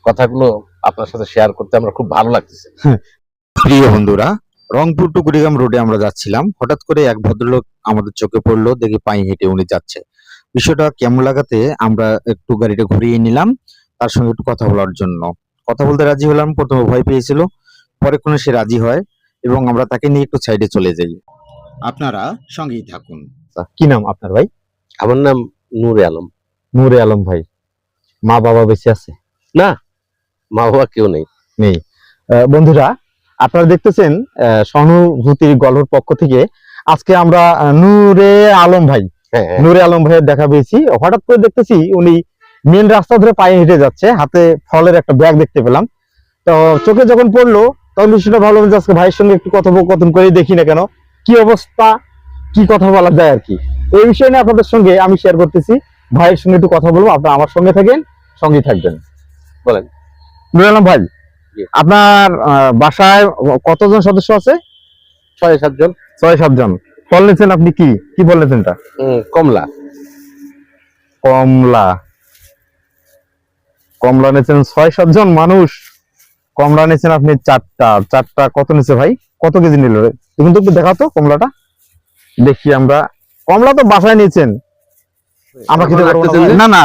কথাগুলো আপনার সাথে শেয়ার করতে আমার খুব ভালো লাগতেছে। প্রিয় বন্ধুরা, রংপুর টু কুড়িগ্রাম রোডে আমরা যাচ্ছিলাম, হঠাৎ করে এক ভদ্রলোক আমাদের চোখে পড়লো, দেখি পায়ে হেঁটে উনি যাচ্ছে। বিষয়টা কেমন লাগাতে আমরা একটু গাড়িটা ঘুরিয়ে নিলাম তার সঙ্গে একটু কথা বলার জন্য। কথা বলতে রাজি হলাম, প্রথমে ভয় পেয়েছিল, পরে কোনো সে রাজি হয় এবং আমরা তাকে নিয়ে একটু সাইডে চলে যাই। আপনারা সঙ্গেই থাকুন। কি নাম আপনার ভাই? আমার নাম নূরে আলম। নূরে আলম ভাই, মা বাবা বেঁচে আছে? না, মা বাবা কেউ নেই। নেই। বন্ধুরা, আপনারা দেখতেছেন সহানুভূতির গল্পের পক্ষ থেকে আজকে আমরা নূরে আলম ভাই, হ্যাঁ, নূরে আলম ভাইয়ের দেখা পেয়েছি। হঠাৎ করে দেখতেছি উনি মেন রাস্তা ধরে পায়ে হেঁটে যাচ্ছে, হাতে ফলের একটা ব্যাগ দেখতে পেলাম। তো চোখে যখন পড়লো তখন বিষয়টা ভালো যে আজকে ভাইয়ের সঙ্গে একটু কথোপকথন করে দেখি না কেন, কি অবস্থা, কি কথা বলা যায় আর কি। এই বিষয় নিয়ে আপনাদের সঙ্গে আমি শেয়ার করতেছি। ভাইয়ের সঙ্গে একটু কথা বলবো, আপনারা আমার সঙ্গে থাকেন, সঙ্গেই থাকবেন। বলেন। নূরে আলম ভাই, জি। আপনার বাসায় কতজন সদস্য আছে? 6-7 জন। 6-7 জন। ফল নিয়েছেন আপনি? কি কি ফল নিয়েছেন? কমলা। কমলা। কমলা নিয়েছেন 6-7 জন মানুষ। কমলা নিয়েছেন আপনি 4টা। কত নিচ্ছে ভাই? কত কেজি নিল? তুমি তো একটু দেখাও তো কমলাটা দেখি আমরা। কমলা তো বাসায় নিয়েছেন, আমরা খেতে পারবো না? না না,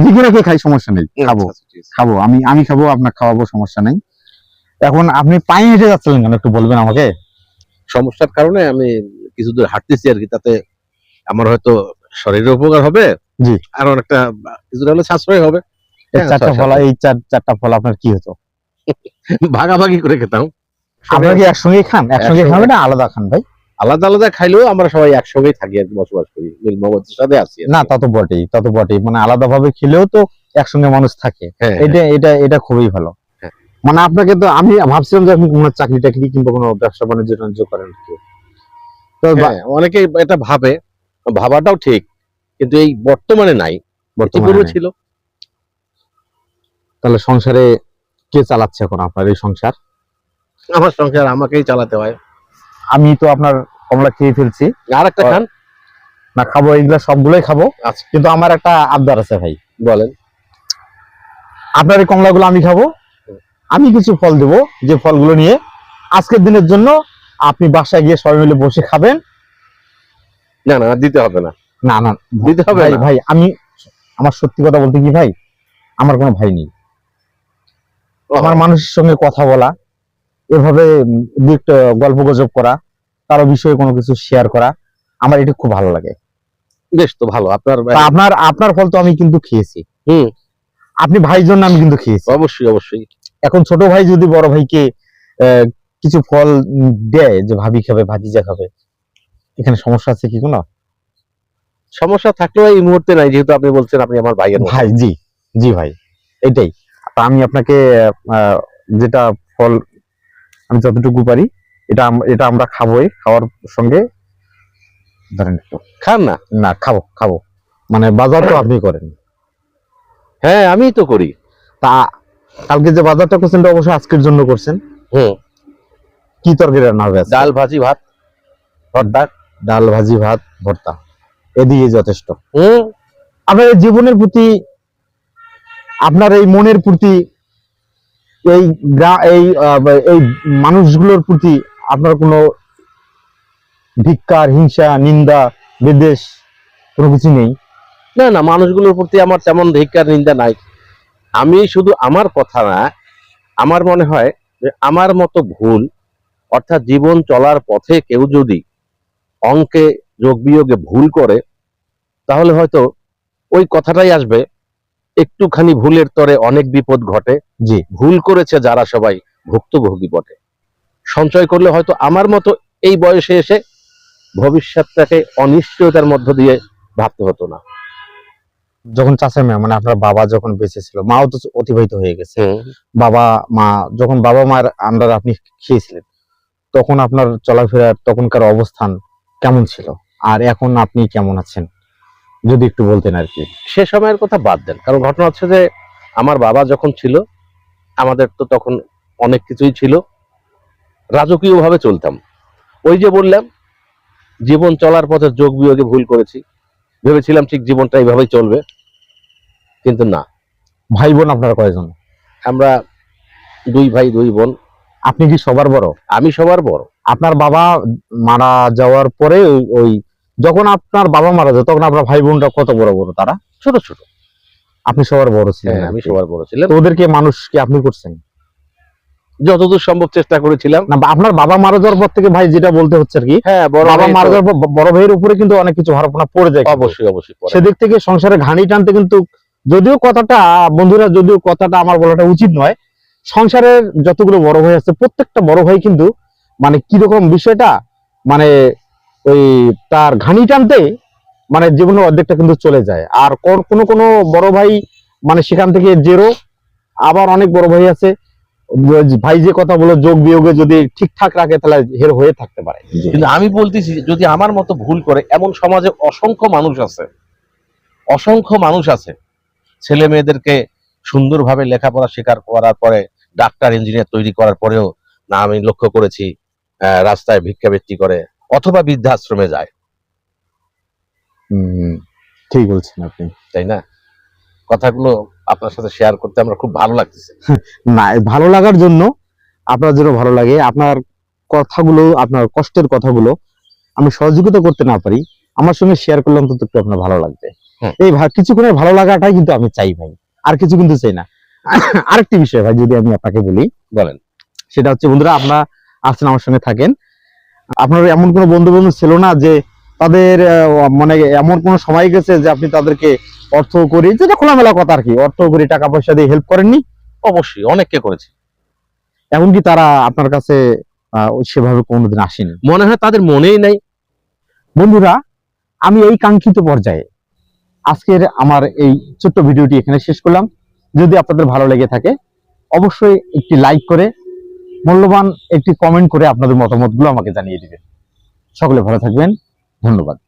লিখে রেখে খাই, সমস্যা নেই, খাবো খাবো, আমি খাবো, আপনার খাওয়াবো, সমস্যা নেই। এখন আপনি পায়ে হেঁটে যাচ্ছিলেন কেন একটু বলবেন আমাকে? সমস্যার কারণে আমি কিছু দূর হাঁটতেছি আর কি, তাতে আমার হয়তো শরীরের উপকার হবে। জি। আর অনেকটা কিছুটা হলে সাশ্রয় হবে। এই 4টা ফল, এই 4টা ফল আপনার কি হতো? ভাগাভাগি করে খেতাম। আপনারা কি একসঙ্গে খান? একসঙ্গে খাবেন না আলাদা খান ভাই? আলাদা আলাদা খাইলেও আমরা সবাই একসঙ্গেই থাকি আর কি, বসবাস করি, মিল মহব্বতের সাথে আছি। না, তা তো বটেই, তা তো বটেই। মানে আলাদা ভাবে খেলেও তো একসঙ্গে মানুষ থাকে। হ্যাঁ, এটা খুবই ভালো। হ্যাঁ। মানে আপনাকে তো আমি ভাবছিলাম যে আপনি কোনো চাকরি টাকরি কিংবা কোনো ব্যবসা বাণিজ্য করেন কি। তো অনেকে এটা ভাবে, ভাবাটাও ঠিক, কিন্তু এই বর্তমানে নাই, বর্তমানে ছিল। তাহলে সংসারে কে চালাচ্ছে এখন আপনার এই সংসার? আমার সংসার আমাকেই চালাতে হয়। আমি তো আপনার কমলা খেয়ে ফেলছি। আর একটা খান? না, খাবো, এইগুলা সবগুলোই খাবো। আচ্ছা, কিন্তু আমার একটা আবদার আছে ভাই। বলেন। আপনার এই কমলাগুলো আমি খাবো, আমি কিছু ফল দেবো, যে ফলগুলো নিয়ে আজকের দিনের জন্য আপনি বাসায় গিয়ে সবাই মিলে বসে খাবেন। না না, দিতে হবে না। না না, দিতে হবে ভাই না। ভাই, আমার সত্যি কথা বলতে কি ভাই, আমার কোনো ভাই নেই। আমার মানুষের সঙ্গে কথা বলা, এভাবে দু একটা গল্প গুজব করা, কারো বিষয়ে কোনো কিছু শেয়ার করা, আমার এটা খুব ভালো লাগে। বেশ তো ভালো। আপনার ফল তো আমি কিন্তু খেয়েছি। আপনি ভাইয়ের জন্য আমি কিন্তু খেয়েছি। অবশ্যই অবশ্যই। এখন ছোট ভাই যদি বড় ভাইকে কিছু ফল দেয় যে ভাবি খাবে, ভাতিজা খাবে, এখানে সমস্যা আছে কি কোনো? সমস্যা থাকলেও এই মুহূর্তে নাই, যেহেতু আপনি বলছেন আপনি আমার ভাইয়ের মতো। ভাই, জি জি ভাই, এটাই। আমি আপনাকে যেটা ফল আমি যতটুকু পারি এটা আমরা খাবোই, খাওয়ার সঙ্গে ধরেন একটু খান না? না, খাবো, মানে বাজার তো আপনি করেন। হ্যাঁ, আমি তো করি। তা কালকে যে বাজারটা করছেন এটা অবশ্যই আজকের জন্য করছেন। কি তরকারি রান্না হবে? ডাল, ভাজি, ভাত, ভর্তা। ডাল, ভাজি, ভাত, ভর্তা, এদিকে যথেষ্ট। আপনার এই জীবনের প্রতি, আপনার এই মনের প্রতি, এই এই মানুষগুলোর প্রতি আপনার কোনো ধিক্কার, হিংসা, নিন্দা, বিদ্বেষ কোনো কিছু নেই? না না, মানুষগুলোর প্রতি আমার তেমন ধিক্কার নিন্দা নাই। আমি শুধু আমার কথা না, আমার মনে হয় যে আমার মতো ভুল, অর্থাৎ জীবন চলার পথে কেউ যদি অঙ্কে যোগ বিয়োগে ভুল করে, তাহলে হয়তো ওই কথাটাই আসবে, একটুখানি ভুলের তরে অনেক বিপদ ঘটে। জি। ভুল করেছে যারা সবাই ভুক্তভোগী বটে। সঞ্চয় করলে হয়তো আমার মতো এই বয়সে এসে ভবিষ্যৎটাকে অনিশ্চয়তার মধ্য দিয়ে ভাবতে হতো না। যখন চাচা মা, মানে আপনার বাবা যখন বেঁচে ছিল, মাও তো অতিবাহিত হয়ে গেছে, বাবা মা যখন বাবা মার আন্ডার আপনি খেয়েছিলেন, তখন আপনার চলাফেরার তখনকার অবস্থান কেমন ছিল, আর এখন আপনি কেমন আছেন যদি একটু বলতেন আর কি। সে সময়ের কথা বাদ দেন, কারণ ঘটনা হচ্ছে যে আমার বাবা যখন ছিল আমাদের তো তখন অনেক কিছুই ছিল, রাজকীয় ভাবে চলতাম। ওই যে বললাম, জীবন চলার পথে যোগ বিয়োগে ভুল করেছি, ভেবেছিলাম ঠিক জীবনটা এইভাবেই চলবে, কিন্তু না। ভাই বোন আপনারা কয়জন? আমরা 2 ভাই 2 বোন। আপনি কি সবার বড়? আমি সবার বড়। আপনার বাবা মারা যাওয়ার পরে ওই যখন আপনার বাবা মারা যায় তখন আপনার ভাই বোনরা কত বড় বড় তারা? ছোট ছোট। আপনি সবার বড় ছিলেন? হ্যাঁ, আমি সবার বড় ছিলাম। তো ওদেরকে মানুষ কি আপনি করছেন? যতদূর সম্ভব চেষ্টা করেছিলাম। না, আপনার বাবা মারা যাওয়ার পর থেকে ভাই যেটা বলতে হচ্ছে আর কি, হ্যাঁ, বাবা মারা যাওয়ার পর বড় ভাইয়ের উপরে কিন্তু অনেক কিছু হারাপনা পড়ে যায়। অবশ্যই অবশ্যই পড়ে। সেদিক থেকে সংসারে ঘানি টানতে কিন্তু, যদিও কথাটা বন্ধুরা, যদিও কথাটা আমার বলাটা উচিত নয়, সংসারের যতগুলো বড় ভাই আছে প্রত্যেকটা বড় ভাই কিন্তু মানে কিরকম বিষয়টা, মানে ওই তার ঘানি টানতে মানে জীবনের অর্ধেকটা কিন্তু চলে যায়। আর কোনো কোনো বড় ভাই মানে সেখান থেকে জেরো, আবার অনেক বড় ভাই আছে ভাই যে কথা বলে যোগ বিয়োগে যদি ঠিকঠাক রাখে তাহলে হের হয়ে থাকতে পারে। কিন্তু আমি বলতেছি, যদি আমার মতো ভুল করে, এমন সমাজে অসংখ্য মানুষ আছে, অসংখ্য মানুষ আছে ছেলে মেয়েদেরকে সুন্দরভাবে লেখাপড়া শেখার করার পরে ডাক্তার ইঞ্জিনিয়ার তৈরি করার পরেও না, আমি লক্ষ্য করেছি রাস্তায় ভিক্ষাবৃত্তি করে অথবা বৃদ্ধাশ্রমে যায়। ঠিক বলছেন আপনি, তাই না? কথাগুলো আপনার সাথে শেয়ার করতে আমার খুব ভালো লাগতেছে। না ভালো লাগার জন্য, আপনার জন্য ভালো লাগে, আপনার কথাগুলো, আপনার কষ্টের কথাগুলো আমি সহযোগিতা করতে না পারি, আমার সঙ্গে শেয়ার করলে অন্তত একটু আপনার ভালো লাগবে। এই কিছুক্ষণের ভালো লাগাটাই কিন্তু আমি চাই ভাই, আর কিছু কিন্তু চাই না। আরেকটি বিষয় ভাই যদি আমি আপনাকে বলি, বলেন। সেটা হচ্ছে বন্ধুরা, আপনারা আছেন আমার সঙ্গে থাকেন, আপনার এমন কোনো বন্ধু বান্ধব ছিল না যে তাদের মানে এমন কোনো সময় গেছে যে আপনি তাদেরকে অর্থ করি, যেটা খোলামেলা কথা আর কি, অর্থ করি টাকা পয়সা দিয়ে হেল্প করেননি? অবশ্যই অনেককে করেছি। এমনকি তারা আপনার কাছে সেভাবে কোনোদিন আসেনি? মনে হয় তাদের মনেই নাই। বন্ধুরা, আমি এই কাঙ্ক্ষিত পর্যায়ে আজকের আমার এই ছোট্ট ভিডিওটি এখানে শেষ করলাম। যদি আপনাদের ভালো লেগে থাকে অবশ্যই একটি লাইক করে, মূল্যবান একটি কমেন্ট করে আপনাদের মতামতগুলো আমাকে জানিয়ে দিবেন। সকলে ভালো থাকবেন, ধন্যবাদ।